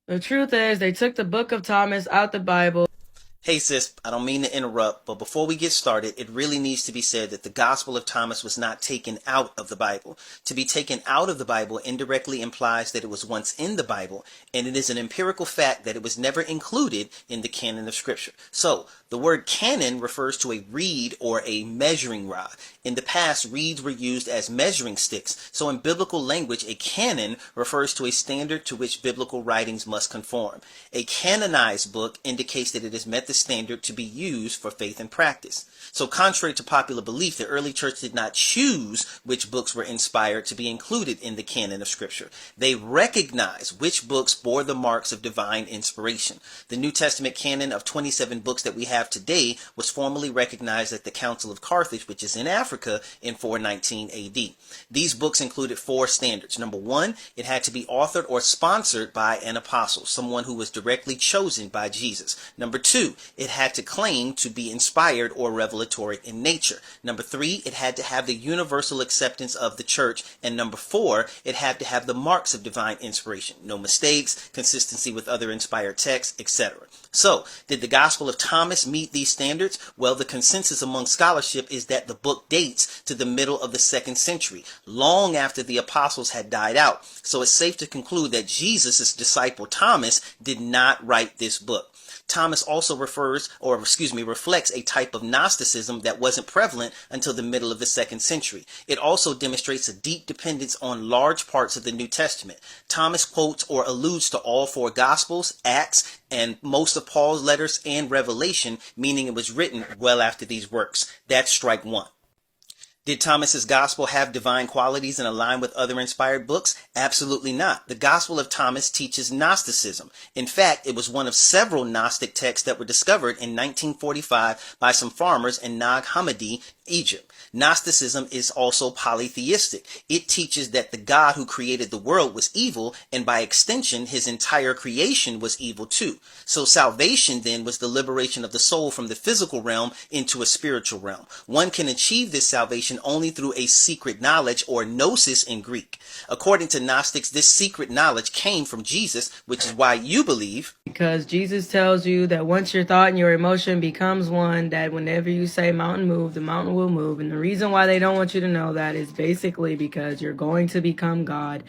The truth is, they took the book of Thomas out the Bible. Hey sis, I don't mean to interrupt, but before we get started, it really needs to be said that the Gospel of Thomas was not taken out of the Bible. To be taken out of the Bible indirectly implies that it was once in the Bible, and it is an empirical fact that it was never included in the canon of Scripture. So, the word canon refers to a reed or a measuring rod. In the past, reeds were used as measuring sticks, so in biblical language, a canon refers to a standard to which biblical writings must conform. A canonized book indicates that it has met the standard to be used for faith and practice. So contrary to popular belief, the early church did not choose which books were inspired to be included in the canon of Scripture. They recognized which books bore the marks of divine inspiration. The New Testament canon of 27 books that we have today was formally recognized at the Council of Carthage, which is in Africa, in 419 AD. These books included four standards. Number one, it had to be authored or sponsored by an apostle, someone who was directly chosen by Jesus. Number two, it had to claim to be inspired or revelatory in nature. Number three, it had to have the universal acceptance of the church. And number four, it had to have the marks of divine inspiration. No mistakes, consistency with other inspired texts, etc. So, did the Gospel of Thomas meet these standards? Well, the consensus among scholarship is that the book dates to the middle of the 2nd century, long after the apostles had died out. So it's safe to conclude that Jesus' disciple Thomas did not write this book. Thomas also reflects a type of Gnosticism that wasn't prevalent until the middle of the 2nd century. It also demonstrates a deep dependence on large parts of the New Testament. Thomas quotes or alludes to all four Gospels, Acts, and most of Paul's letters and Revelation, meaning it was written well after these works. That's strike one. Did Thomas's gospel have divine qualities and align with other inspired books? Absolutely not. The Gospel of Thomas teaches Gnosticism. In fact, it was one of several Gnostic texts that were discovered in 1945 by some farmers in Nag Hammadi, Egypt. Gnosticism is also polytheistic. It teaches that the God who created the world was evil, and by extension, his entire creation was evil too. So salvation then was the liberation of the soul from the physical realm into a spiritual realm. One can achieve this salvation only through a secret knowledge, or gnosis in Greek. According to Gnostics, this secret knowledge came from Jesus, which is why you believe, Because Jesus tells you that once your thought and your emotion becomes one, that whenever you say mountain move, the mountain will move. And the reason why they don't want you to know that is basically because you're going to become God.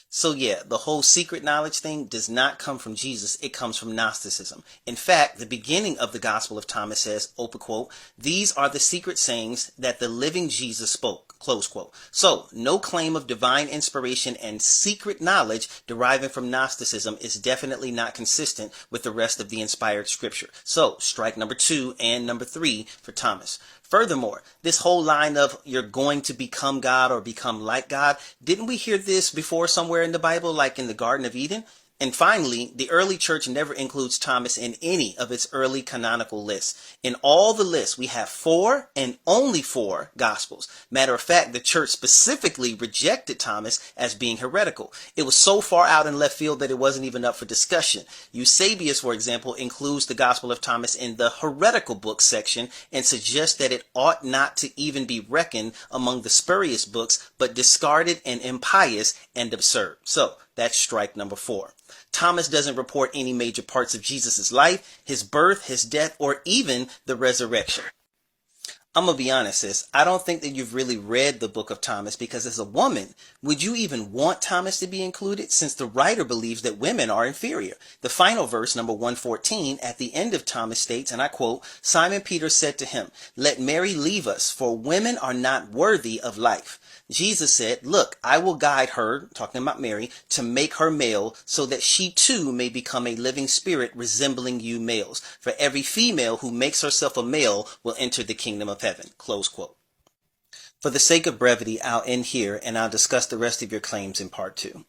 So yeah, the whole secret knowledge thing does not come from Jesus. It comes from Gnosticism. In fact, the beginning of the Gospel of Thomas says, open quote, "These are the secret sayings that the living Jesus spoke," close quote. So no claim of divine inspiration and secret knowledge deriving from Gnosticism is definitely not consistent with the rest of the inspired scripture. So strike number 2 and number 3 for Thomas. Furthermore, this whole line of "you're going to become God" or "become like God," didn't we hear this before somewhere in the Bible, like in the Garden of Eden? And finally, the early church never includes Thomas in any of its early canonical lists. In all the lists, we have 4 and only 4 Gospels. Matter of fact, the church specifically rejected Thomas as being heretical. It was so far out in left field that it wasn't even up for discussion. Eusebius, for example, includes the Gospel of Thomas in the heretical books section and suggests that it ought not to even be reckoned among the spurious books, but discarded and impious and absurd. So, that's strike number 4. Thomas doesn't report any major parts of Jesus' life, his birth, his death, or even the resurrection. I'm gonna be honest, sis. I don't think that you've really read the book of Thomas, because as a woman, would you even want Thomas to be included, since the writer believes that women are inferior? The final verse, number 114, at the end of Thomas states, and I quote, "Simon Peter said to him, 'Let Mary leave us, for women are not worthy of life.' Jesus said, 'Look, I will guide her,'" talking about Mary, "'to make her male, so that she too may become a living spirit resembling you males. For every female who makes herself a male will enter the kingdom of heaven." Close quote. For the sake of brevity, I'll end here, and I'll discuss the rest of your claims in part 2.